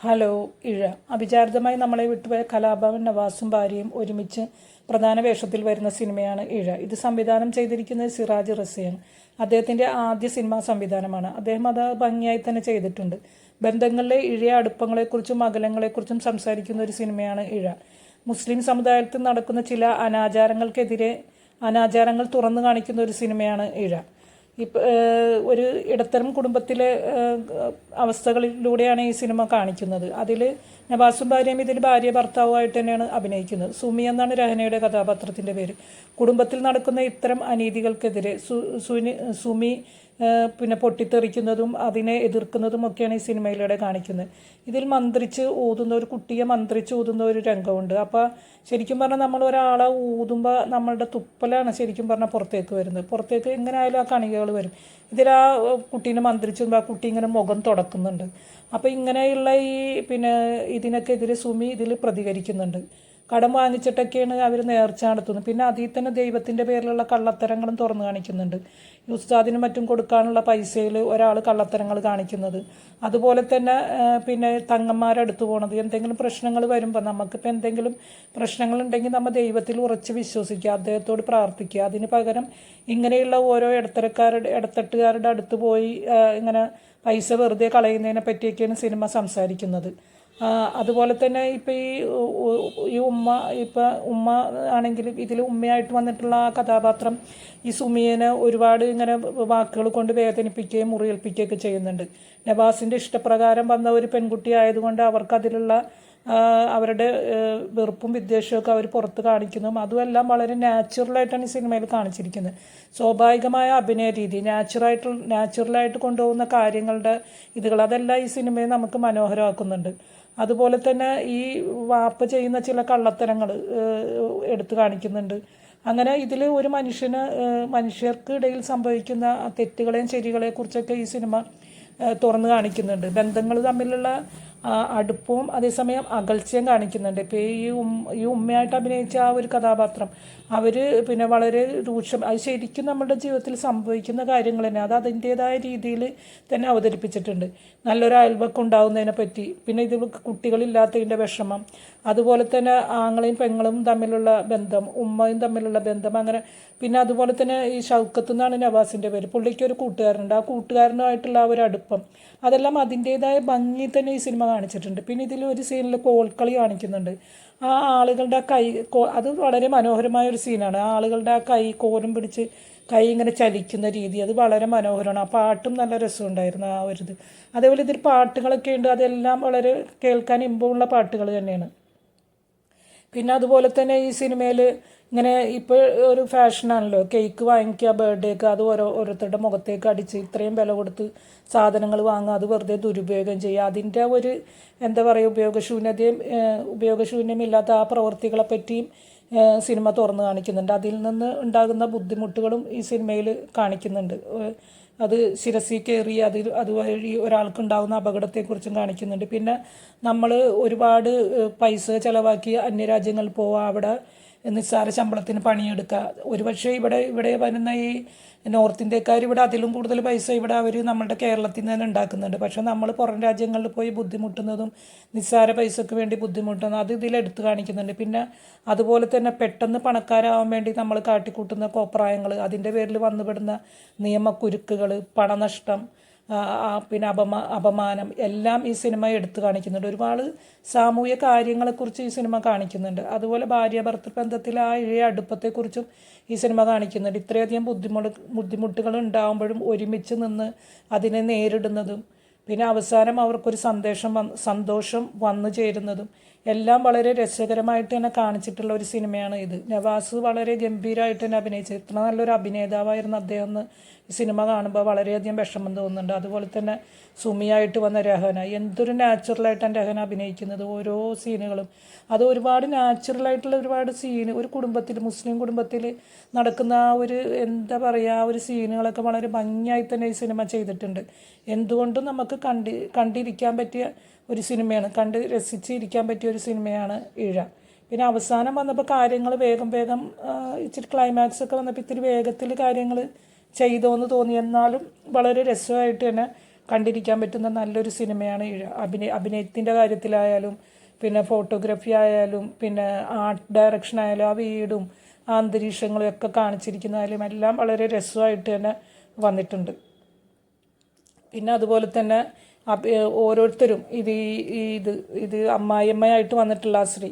Hello ഇഴ. അവിചാരിതമായി നമ്മളെ വിട്ടുപോയ കലാഭവൻ നവാസും ഭാര്യയും ഒരുമിച്ച് പ്രധാന വേഷത്തിൽ വരുന്ന സിനിമയാണ് ഇഴ. ഇത് സംവിധാനം ചെയ്തിരിക്കുന്നത് സിറാജ് റസിയാണ്. അദ്ദേഹത്തിൻ്റെ ആദ്യ സിനിമാ സംവിധാനമാണ്. അദ്ദേഹം അത് ഭംഗിയായി തന്നെ ചെയ്തിട്ടുണ്ട്. ബന്ധങ്ങളിലെ ഇഴയ അടുപ്പങ്ങളെക്കുറിച്ചും അകലങ്ങളെക്കുറിച്ചും സംസാരിക്കുന്ന ഒരു സിനിമയാണ് ഇഴ. മുസ്ലിം സമുദായത്തിൽ നടക്കുന്ന ചില അനാചാരങ്ങൾ തുറന്നു കാണിക്കുന്ന ഒരു സിനിമയാണ് ഇഴ. ഒരു ഇടത്തരം കുടുംബത്തിലെ അവസ്ഥകളിലൂടെയാണ് ഈ സിനിമ കാണിക്കുന്നത്. അതിൽ നവാസും ഭാര്യയും ഇതിൽ ഭാര്യ ഭർത്താവുമായിട്ട് തന്നെയാണ് അഭിനയിക്കുന്നത്. സുമി എന്നാണ് രഹനയുടെ കഥാപാത്രത്തിൻ്റെ പേര്. കുടുംബത്തിൽ നടക്കുന്ന ഇത്തരം അനീതികൾക്കെതിരെ സുമി പിന്നെ പൊട്ടിത്തെറിക്കുന്നതും അതിനെ എതിർക്കുന്നതും ഒക്കെയാണ് ഈ സിനിമയിലൂടെ കാണിക്കുന്നത്. ഇതിൽ ഒരു കുട്ടിയെ മന്ത്രിച്ച് ഊതുന്ന ഒരു രംഗമുണ്ട്. അപ്പോൾ ശരിക്കും പറഞ്ഞാൽ നമ്മൾ ഒരാളെ ഊതുമ്പോൾ നമ്മളുടെ തുപ്പലാണ് ശരിക്കും പറഞ്ഞാൽ പുറത്തേക്ക് വരുന്നത്. പുറത്തേക്ക് എങ്ങനെ ആയാലും ആ കണികകൾ വരും. ഇതിൽ ആ കുട്ടീനെ മന്ത്രിച്ചുമ്പോൾ ആ കുട്ടി ഇങ്ങനെ മുഖം തുടക്കുന്നുണ്ട്. അപ്പോൾ ഇങ്ങനെയുള്ള ഇതിനൊക്കെതിരെ സുമി ഇതിൽ പ്രതികരിക്കുന്നുണ്ട്. കടം വാങ്ങിച്ചിട്ടൊക്കെയാണ് അവർ നേർച്ച നടത്തുന്നത്. പിന്നെ അതിൽ തന്നെ ദൈവത്തിൻ്റെ പേരിലുള്ള കള്ളത്തരങ്ങളും തുറന്നു കാണിക്കുന്നുണ്ട്. ഈ ഉസ്താദിനും മറ്റും കൊടുക്കാനുള്ള പൈസയിൽ ഒരാൾ കള്ളത്തരങ്ങൾ കാണിക്കുന്നത്. അതുപോലെ തന്നെ തങ്ങന്മാരടുത്ത് പോണത്. എന്തെങ്കിലും പ്രശ്നങ്ങൾ വരുമ്പോൾ നമുക്കിപ്പോൾ എന്തെങ്കിലും പ്രശ്നങ്ങളുണ്ടെങ്കിൽ നമ്മൾ ദൈവത്തിൽ ഉറച്ച് വിശ്വസിക്കുക, അദ്ദേഹത്തോട് പ്രാർത്ഥിക്കുക. അതിന് പകരം ഇങ്ങനെയുള്ള ഓരോ ഇടത്തട്ടുകാരുടെ അടുത്ത് പോയി ഇങ്ങനെ പൈസ വെറുതെ കളയുന്നതിനെ പറ്റിയൊക്കെയാണ് സിനിമ സംസാരിക്കുന്നത്. അതുപോലെ തന്നെ ഉമ്മ ആണെങ്കിലും ഇതിൽ ഉമ്മയായിട്ട് വന്നിട്ടുള്ള ആ കഥാപാത്രം ഈ സുമിയനെ ഒരുപാട് ഇങ്ങനെ വാക്കുകൾ കൊണ്ട് വേദനിപ്പിക്കുകയും മുറിയേൽപ്പിക്കുകയൊക്കെ ചെയ്യുന്നുണ്ട്. നവാസിൻ്റെ ഇഷ്ടപ്രകാരം വന്ന ഒരു പെൺകുട്ടി ആയതുകൊണ്ട് അവർക്കതിലുള്ള അവരുടെ വെറുപ്പും വിദ്വേഷമൊക്കെ അവർ പുറത്ത് കാണിക്കുന്നതും അതുമെല്ലാം വളരെ നാച്ചുറലായിട്ടാണ് ഈ സിനിമയിൽ കാണിച്ചിരിക്കുന്നത്. സ്വാഭാവികമായ അഭിനയ രീതി, നാച്ചുറലായിട്ട് കൊണ്ടുപോകുന്ന കാര്യങ്ങളുടെ അതെല്ലാം ഈ സിനിമയെ നമുക്ക് മനോഹരമാക്കുന്നുണ്ട്. അതുപോലെ തന്നെ ഈ വാപ്പ ചെയ്യുന്ന ചില കള്ളത്തരങ്ങൾ എടുത്തു കാണിക്കുന്നുണ്ട്. അങ്ങനെ ഇതിൽ ഒരു മനുഷ്യർക്കിടയിൽ സംഭവിക്കുന്ന തെറ്റുകളെയും ശരികളെക്കുറിച്ചൊക്കെ ഈ സിനിമ തുറന്നു കാണിക്കുന്നുണ്ട്. ബന്ധങ്ങൾ തമ്മിലുള്ള അടുപ്പവും അതേസമയം അകൽച്ചയും കാണിക്കുന്നുണ്ട്. ഇപ്പോൾ ഈ ഉമ്മയായിട്ട് അഭിനയിച്ച ആ ഒരു കഥാപാത്രം അവർ വളരെ രൂക്ഷം, അത് ശരിക്കും നമ്മുടെ ജീവിതത്തിൽ സംഭവിക്കുന്ന കാര്യങ്ങൾ തന്നെ അത് അതിൻ്റേതായ രീതിയിൽ തന്നെ അവതരിപ്പിച്ചിട്ടുണ്ട്. നല്ലൊരു അയൽവക്കം ഉണ്ടാകുന്നതിനെ പറ്റി, പിന്നെ ഇതിൽ കുട്ടികളില്ലാത്തതിൻ്റെ വിഷമം, അതുപോലെ തന്നെ ആങ്ങളെയും പെങ്ങളും തമ്മിലുള്ള ബന്ധം, ഉമ്മയും തമ്മിലുള്ള ബന്ധം, അങ്ങനെ പിന്നെ അതുപോലെ തന്നെ ഈ ഷൗക്കത്ത് നിന്നാണ് നവാസിൻ്റെ പേര്. പുള്ളിക്കൊരു കൂട്ടുകാരനുണ്ട്. ആ കൂട്ടുകാരനുമായിട്ടുള്ള ആ ഒരു അടുപ്പം അതെല്ലാം അതിൻ്റേതായ ഭംഗി തന്നെ ഈ സിനിമ കാണിച്ചിട്ടുണ്ട്. പിന്നെ ഇതിൽ ഒരു സീനിൽ കോൽക്കളി കാണിക്കുന്നുണ്ട്. ആ ആളുകളുടെ അത് വളരെ മനോഹരമായ ഒരു സീനാണ്. ആ ആളുകളുടെ ആ കോലും പിടിച്ച് കൈ ഇങ്ങനെ ചലിക്കുന്ന രീതി അത് വളരെ മനോഹരമാണ്. ആ പാട്ടും നല്ല രസമുണ്ടായിരുന്നു ആ ഒരു ഇത്. അതേപോലെ ഇതിൽ പാട്ടുകളൊക്കെ ഉണ്ട്. അതെല്ലാം വളരെ കേൾക്കാൻ ഇമ്പമുള്ള പാട്ടുകൾ തന്നെയാണ്. പിന്നെ അതുപോലെ തന്നെ ഈ സിനിമയിൽ ഇങ്ങനെ ഇപ്പോൾ ഒരു ഫാഷനാണല്ലോ കേക്ക് വാങ്ങിക്കുക, ബർത്ത്ഡേക്ക് അത് ഓരോരുത്തരുടെ മുഖത്തേക്ക് അടിച്ച് ഇത്രയും വില കൊടുത്ത് സാധനങ്ങൾ വാങ്ങുക, അത് വെറുതെ ദുരുപയോഗം ചെയ്യുക. അതിൻ്റെ ഒരു എന്താ പറയുക ഉപയോഗശൂന്യമില്ലാത്ത ആ പ്രവൃത്തികളെ പറ്റിയും സിനിമ തുറന്നു കാണിക്കുന്നുണ്ട്. അതിൽ നിന്ന് ഉണ്ടാകുന്ന ബുദ്ധിമുട്ടുകളും ഈ സിനിമയിൽ കാണിക്കുന്നുണ്ട്. അത് ശിരസിൽ കയറി അതുവഴി ഒരാൾക്കുണ്ടാകുന്ന അപകടത്തെക്കുറിച്ചും കാണിക്കുന്നുണ്ട്. പിന്നെ നമ്മൾ ഒരുപാട് പൈസ ചിലവാക്കി അന്യരാജ്യങ്ങളിൽ പോവുക, അവിടെ നിസ്സാര ശമ്പളത്തിന് പണിയെടുക്കുക. ഒരുപക്ഷെ ഇവിടെ വരുന്ന ഈ നോർത്ത് ഇന്ത്യക്കാർ ഇവിടെ അതിലും കൂടുതൽ പൈസ അവർ നമ്മുടെ കേരളത്തിൽ നിന്ന് തന്നെ ഉണ്ടാക്കുന്നുണ്ട്. പക്ഷെ നമ്മൾ പുറം രാജ്യങ്ങളിൽ പോയി ബുദ്ധിമുട്ടുന്നതും നിസ്സാര പൈസക്ക് വേണ്ടി ബുദ്ധിമുട്ടുന്നതും അത് ഇതിലെടുത്ത് കാണിക്കുന്നുണ്ട്. പിന്നെ അതുപോലെ തന്നെ പെട്ടെന്ന് പണക്കാരാവാൻ വേണ്ടി നമ്മൾ കാട്ടിക്കൂട്ടുന്ന കോപ്രായങ്ങൾ, അതിൻ്റെ പേരിൽ വന്നുപെടുന്ന നിയമക്കുരുക്കുകൾ, പണനഷ്ടം, പിന്നെ അപമാനം എല്ലാം ഈ സിനിമ എടുത്തു കാണിക്കുന്നുണ്ട്. ഒരുപാട് സാമൂഹ്യ കാര്യങ്ങളെക്കുറിച്ച് ഈ സിനിമ കാണിക്കുന്നുണ്ട്. അതുപോലെ ഭാര്യ ഭർത്തൃ ബന്ധത്തിലെ ആ ഇഴയ അടുപ്പത്തെക്കുറിച്ചും ഈ സിനിമ കാണിക്കുന്നുണ്ട്. ഇത്രയധികം ബുദ്ധിമുട്ടുകൾ ഉണ്ടാകുമ്പോഴും ഒരുമിച്ച് നിന്ന് അതിനെ നേരിടുന്നതും പിന്നെ അവസാനം അവർക്കൊരു സന്തോഷം വന്നു ചേരുന്നതും എല്ലാം വളരെ രസകരമായിട്ട് തന്നെ കാണിച്ചിട്ടുള്ള ഒരു സിനിമയാണ് ഇത്. നവാസ് വളരെ ഗംഭീരമായിട്ട് തന്നെ അഭിനയിച്ചത്. ഇത്ര നല്ലൊരു അഭിനേതാവായിരുന്നു അദ്ദേഹം എന്ന് ഈ സിനിമ കാണുമ്പോൾ വളരെയധികം വിഷമം തോന്നുന്നുണ്ട്. അതുപോലെ തന്നെ സുമിയായിട്ട് വന്ന രഹന, എന്തൊരു നാച്ചുറലായിട്ടാണ് രഹന അഭിനയിക്കുന്നത്. ഓരോ സീനുകളും അത് ഒരുപാട് നാച്ചുറലായിട്ടുള്ള ഒരുപാട് ഒരു കുടുംബത്തിൽ, മുസ്ലിം കുടുംബത്തിൽ നടക്കുന്ന ആ ഒരു എന്താ പറയുക, ആ ഒരു സീനുകളൊക്കെ വളരെ ഭംഗിയായി തന്നെ ഈ സിനിമ ചെയ്തിട്ടുണ്ട്. എന്തുകൊണ്ടും നമുക്ക് കണ്ടിരിക്കാൻ പറ്റിയ ഒരു സിനിമയാണ്, കണ്ട് രസിച്ചിരിക്കാൻ പറ്റിയ ഒരു സിനിമയാണ് ഇഴ. പിന്നെ അവസാനം വന്നപ്പോൾ കാര്യങ്ങൾ വേഗം ഇച്ചിരി ക്ലൈമാക്സ് ഒക്കെ വന്നപ്പോൾ ഇത്തിരി വേഗത്തിൽ കാര്യങ്ങൾ ചെയ്തോന്ന് തോന്നി. എന്നാലും വളരെ രസമായിട്ട് തന്നെ കണ്ടിരിക്കാൻ പറ്റുന്ന നല്ലൊരു സിനിമയാണ് ഇഴ. അഭിനയത്തിൻ്റെ കാര്യത്തിലായാലും പിന്നെ ഫോട്ടോഗ്രാഫി ആയാലും പിന്നെ ആർട്ട് ഡയറക്ഷൻ ആയാലും ആ വീടും ആ അന്തരീക്ഷങ്ങളും ഒക്കെ കാണിച്ചിരിക്കുന്നതായാലും എല്ലാം വളരെ രസമായിട്ട് തന്നെ വന്നിട്ടുണ്ട്. പിന്നെ അതുപോലെ തന്നെ ഓരോരുത്തരും ഇത് അമ്മായിയമ്മയായിട്ട് വന്നിട്ടുള്ള ആ സ്ത്രീ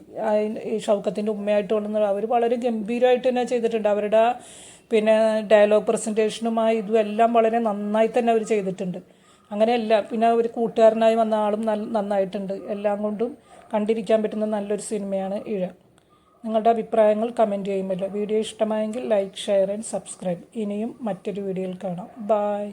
ഈ ഷൗക്കത്തിൻ്റെ ഉമ്മയായിട്ട് വന്നിട്ടുള്ള അവർ വളരെ ഗംഭീരമായിട്ട് തന്നെ ചെയ്തിട്ടുണ്ട്. അവരുടെ പിന്നെ ഡയലോഗ് പ്രസൻറ്റേഷനുമായി ഇതും എല്ലാം വളരെ നന്നായി തന്നെ അവർ ചെയ്തിട്ടുണ്ട്. അങ്ങനെയല്ല പിന്നെ ഒരു കൂട്ടുകാരനായി വന്ന ആളും നന്നായിട്ടുണ്ട്. എല്ലാം കൊണ്ടും കണ്ടിരിക്കാൻ പറ്റുന്ന നല്ലൊരു സിനിമയാണ് ഇഴ. നിങ്ങളുടെ അഭിപ്രായങ്ങൾ കമൻറ്റ് ചെയ്യുമല്ലോ. വീഡിയോ ഇഷ്ടമായെങ്കിൽ ലൈക്ക്, ഷെയർ ആൻഡ് സബ്സ്ക്രൈബ്. ഇനിയും മറ്റൊരു വീഡിയോയിൽ കാണാം. ബായ്.